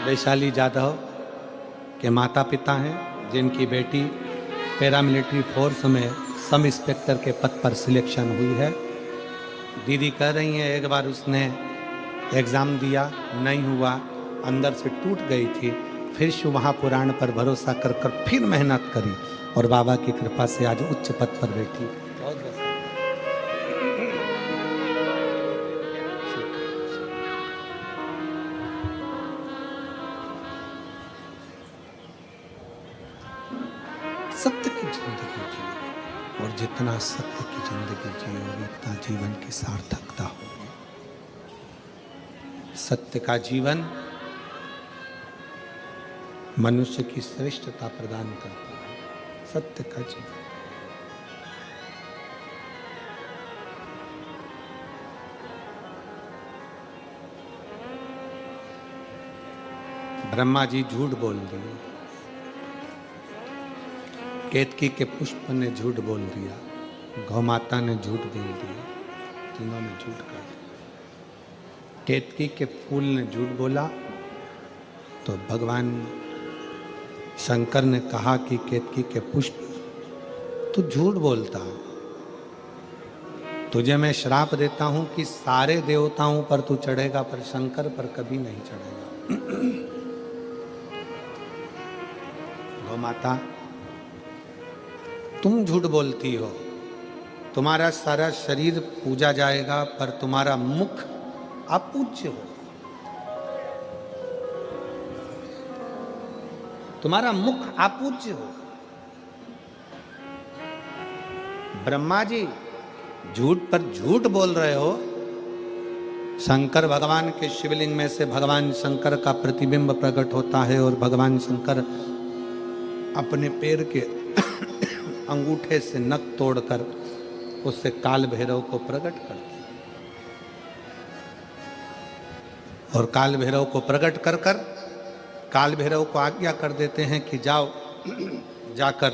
वैशाली जाधव के माता पिता हैं, जिनकी बेटी पैरामिलिट्री फोर्स में सब इंस्पेक्टर के पद पर सिलेक्शन हुई है। दीदी कह रही हैं एक बार उसने एग्ज़ाम दिया, नहीं हुआ, अंदर से टूट गई थी, फिर शिव महापुराण पर भरोसा कर कर फिर मेहनत करी और बाबा की कृपा से आज उच्च पद पर बैठी। सत्य की जिंदगी जियो, और जितना सत्य की जिंदगी जियोगे उतना जीवन की सार्थकता होगी। सत्य का जीवन मनुष्य की श्रेष्ठता प्रदान करता है। सत्य का जीवन। ब्रह्मा जी झूठ बोल दिए, केतकी के पुष्प ने झूठ बोल दिया, गौ माता ने झूठ बोल दिया, तीनों ने झूठ कर दिया। केतकी के फूल ने झूठ बोला तो भगवान शंकर ने कहा कि केतकी के पुष्प तू झूठ बोलता, तुझे मैं श्राप देता हूं कि सारे देवताओं पर तू चढ़ेगा पर शंकर पर कभी नहीं चढ़ेगा। गौ माता तुम झूठ बोलती हो, तुम्हारा सारा शरीर पूजा जाएगा पर तुम्हारा मुख अपूज्य हो, तुम्हारा मुख अपूज्य हो। ब्रह्मा जी झूठ पर झूठ बोल रहे हो। शंकर भगवान के शिवलिंग में से भगवान शंकर का प्रतिबिंब प्रकट होता है और भगवान शंकर अपने पैर के अंगूठे से नख तोड़कर उससे काल भैरव को प्रकट करते हैं और काल भैरव को प्रकट कर कर काल भैरव को आज्ञा कर देते हैं कि जाओ, जाकर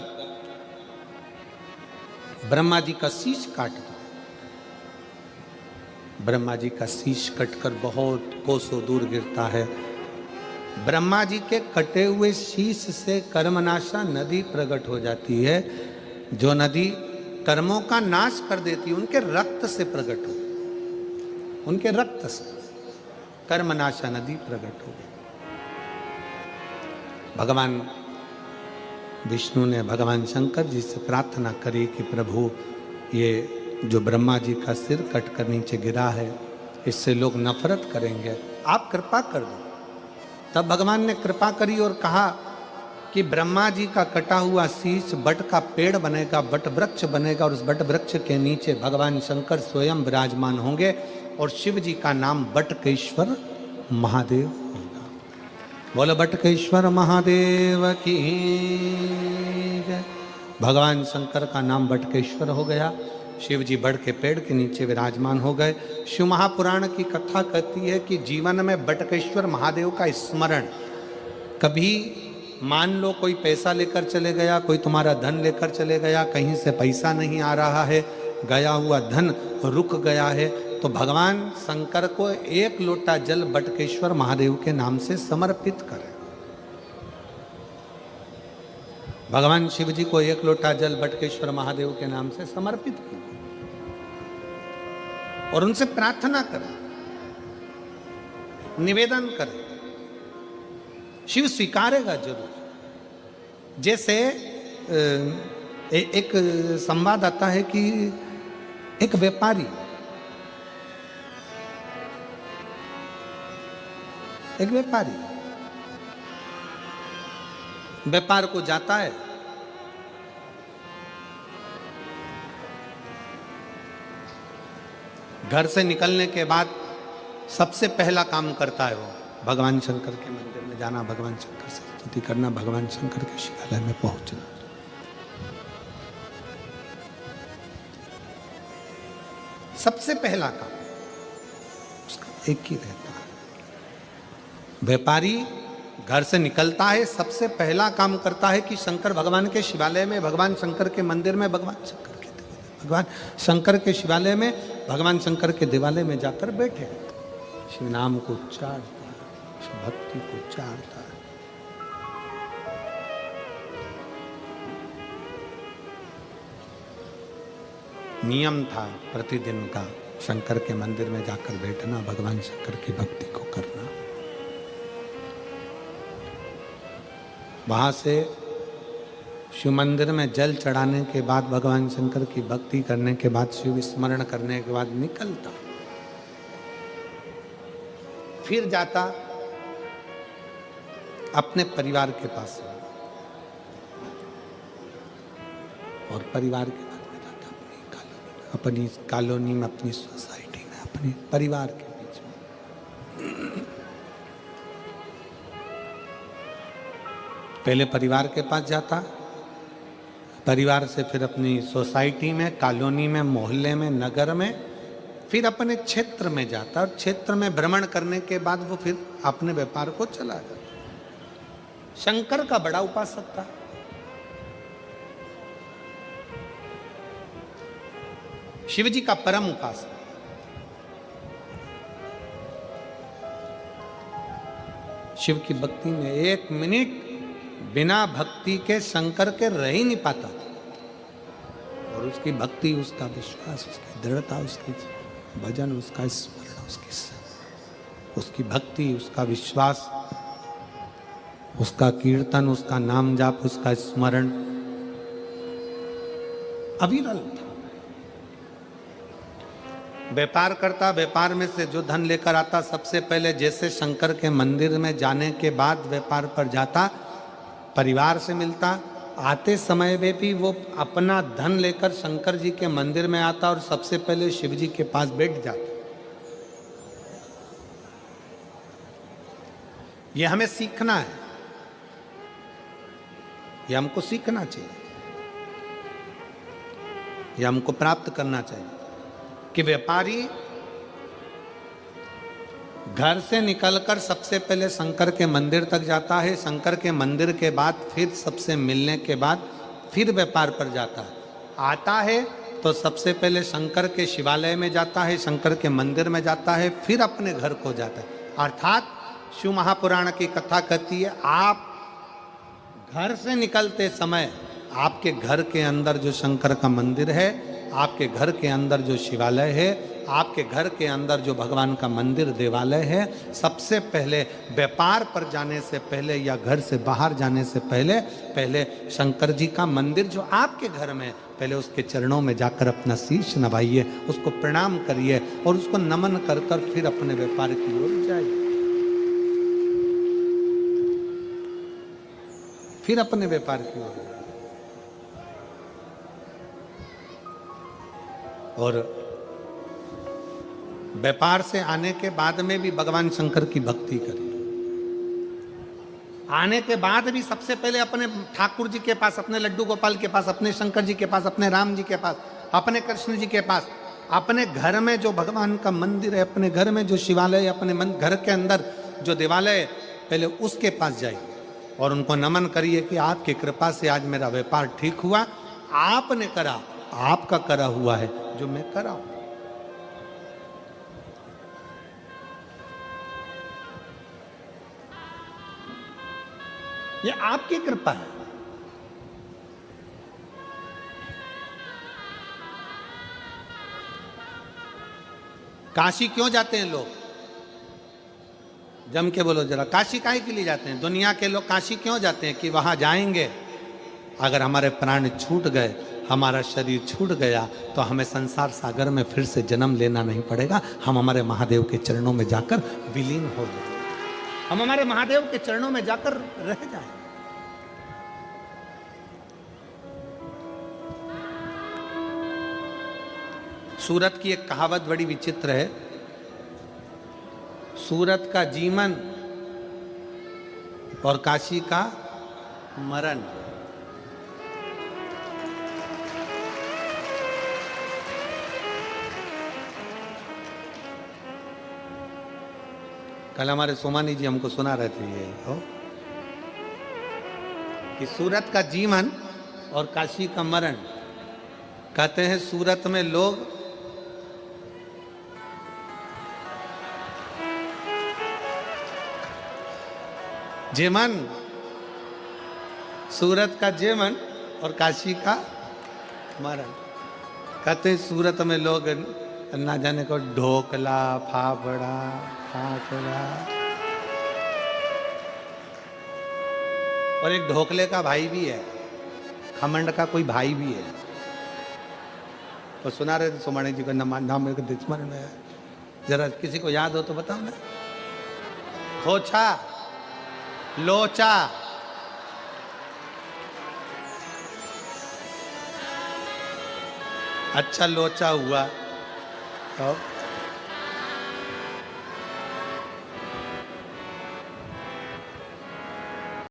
ब्रह्मा जी का शीश काट दो। ब्रह्मा जी का शीश कटकर बहुत कोसों दूर गिरता है। ब्रह्मा जी के कटे हुए शीश से कर्मनाशा नदी प्रकट हो जाती है, जो नदी कर्मों का नाश कर देती है, उनके रक्त से प्रकट हो, उनके रक्त से कर्मनाशा नदी प्रकट हो गई। भगवान विष्णु ने भगवान शंकर जी से प्रार्थना करी कि प्रभु, ये जो ब्रह्मा जी का सिर कट कर नीचे गिरा है, इससे लोग नफरत करेंगे, आप कृपा कर दो। तब भगवान ने कृपा करी और कहा कि ब्रह्मा जी का कटा हुआ शीश बट का पेड़ बनेगा, बट वृक्ष बनेगा, और उस बट वृक्ष के नीचे भगवान शंकर स्वयं विराजमान होंगे और शिव जी का नाम बटकेश्वर महादेव होगा। बोलो बटकेश्वर महादेव की जय। भगवान शंकर का नाम बटकेश्वर हो गया। शिव जी बड़ के पेड़ के नीचे विराजमान हो गए। शिव महापुराण की कथा कहती है कि जीवन में बटकेश्वर महादेव का स्मरण, कभी मान लो कोई पैसा लेकर चले गया, कोई तुम्हारा धन लेकर चले गया, कहीं से पैसा नहीं आ रहा है, गया हुआ धन रुक गया है, तो भगवान शंकर को एक लोटा जल बटकेश्वर महादेव के नाम से समर्पित करें। भगवान शिव जी को एक लोटा जल बटकेश्वर महादेव के नाम से समर्पित कीजिए और उनसे प्रार्थना करें, निवेदन करें, शिव स्वीकारेगा जरूर। जैसे एक संवाद आता है कि एक व्यापारी व्यापार को जाता है, घर से निकलने के बाद सबसे पहला काम करता है वो भगवान शंकर के मंदिर में जाना, भगवान शंकर से स्तुति करना, भगवान शंकर के शिवालय में पहुंचना। सबसे पहला काम उसका एक ही रहता है। व्यापारी घर से निकलता है, सबसे पहला काम करता है कि शंकर भगवान के शिवालय में, भगवान शंकर के मंदिर में, भगवान शंकर के शिवालय में, भगवान शंकर के दिवालय में जाकर बैठे, शिव नाम को उच्चारता है, शिव भक्ति को उच्चारता है। नियम था प्रतिदिन का शंकर के मंदिर में जाकर बैठना, भगवान शंकर की भक्ति को करना। वहां से शिव मंदिर में जल चढ़ाने के बाद, भगवान शंकर की भक्ति करने के बाद, शिव स्मरण करने के बाद निकलता, फिर जाता अपने परिवार के पास और परिवार के बाद में जाता अपनी कॉलोनी में, अपनी सोसाइटी में, अपने परिवार के बीच में। पहले परिवार के पास जाता, परिवार से फिर अपनी सोसाइटी में, कॉलोनी में, मोहल्ले में, नगर में, फिर अपने क्षेत्र में जाता और क्षेत्र में भ्रमण करने के बाद वो फिर अपने व्यापार को चला जाता। शंकर का बड़ा उपासक था। शिव जी का परम उपासक। शिव की भक्ति में एक मिनट बिना भक्ति के शंकर के रह ही नहीं पाता था। और उसकी भक्ति, उसका विश्वास, उसकी दृढ़ता, उसकी भजन, उसका स्मरण, उसकी भक्ति, उसका विश्वास, उसका कीर्तन, उसका नाम जाप, उसका स्मरण अविरल था। व्यापार करता, व्यापार में से जो धन लेकर आता, सबसे पहले जैसे शंकर के मंदिर में जाने के बाद व्यापार पर जाता, परिवार से मिलता, आते समय में भी वो अपना धन लेकर शंकर जी के मंदिर में आता और सबसे पहले शिव जी के पास बैठ जाता। ये हमें सीखना है, ये हमको सीखना चाहिए, ये हमको प्राप्त करना चाहिए कि व्यापारी घर से निकलकर सबसे पहले शंकर के मंदिर तक जाता है, शंकर के मंदिर के बाद फिर सबसे मिलने के बाद फिर व्यापार पर जाता है। आता है तो सबसे पहले शंकर के शिवालय में जाता है, शंकर के मंदिर में जाता है, फिर अपने घर को जाता है। अर्थात शिव महापुराण की कथा कहती है, आप घर से निकलते समय आपके घर के अंदर जो शंकर का मंदिर है, आपके घर के अंदर जो शिवालय है, आपके घर के अंदर जो भगवान का मंदिर देवालय है, सबसे पहले व्यापार पर जाने से पहले या घर से बाहर जाने से पहले पहले शंकर जी का मंदिर जो आपके घर में, पहले उसके चरणों में जाकर अपना शीश नवाइए, उसको प्रणाम करिए और उसको नमन कर कर फिर अपने व्यापार की ओर जाइए, फिर अपने व्यापार की ओर। और व्यापार से आने के बाद में भी भगवान शंकर की भक्ति करिए। आने के बाद भी सबसे पहले अपने ठाकुर जी के पास, अपने लड्डू गोपाल के पास, अपने शंकर जी के पास, अपने राम जी के पास, अपने कृष्ण जी के पास, अपने घर में जो भगवान का मंदिर है, अपने घर में जो शिवालय है, अपने घर के अंदर जो देवालय है, पहले उसके पास जाइए और उनको नमन करिए कि आपकी कृपा से आज मेरा व्यापार ठीक हुआ, आपने करा, आपका करा हुआ है जो मैं करा हूं। ये आपकी कृपा है। काशी क्यों जाते हैं लोग? जम के बोलो जरा, काशी काहे के लिए जाते हैं? दुनिया के लोग काशी क्यों जाते हैं? कि वहां जाएंगे, अगर हमारे प्राण छूट गए, हमारा शरीर छूट गया, तो हमें संसार सागर में फिर से जन्म लेना नहीं पड़ेगा, हम हमारे महादेव के चरणों में जाकर विलीन हो जाए, हम हमारे महादेव के चरणों में जाकर रह जाएं। सूरत की एक कहावत बड़ी विचित्र है, सूरत का जीवन और काशी का मरण। कल हमारे सोमानी जी हमको सुना रहे थे ये कि सूरत का जीवन और काशी का मरण। कहते हैं सूरत में लोग जीवन, सूरत का जीवन और काशी का मरण। कहते सूरत में लोग ना जाने को ढोकला, फाफड़ा, फाफड़ा, और एक ढोकले का भाई भी है, खमंड का कोई भाई भी है। तो सुना रहे थे सोमानी जी का नाम मेरे को स्मरण में है, जरा किसी को याद हो तो बताओ ना। खोचा, लोचा, अच्छा लोचा हुआ तो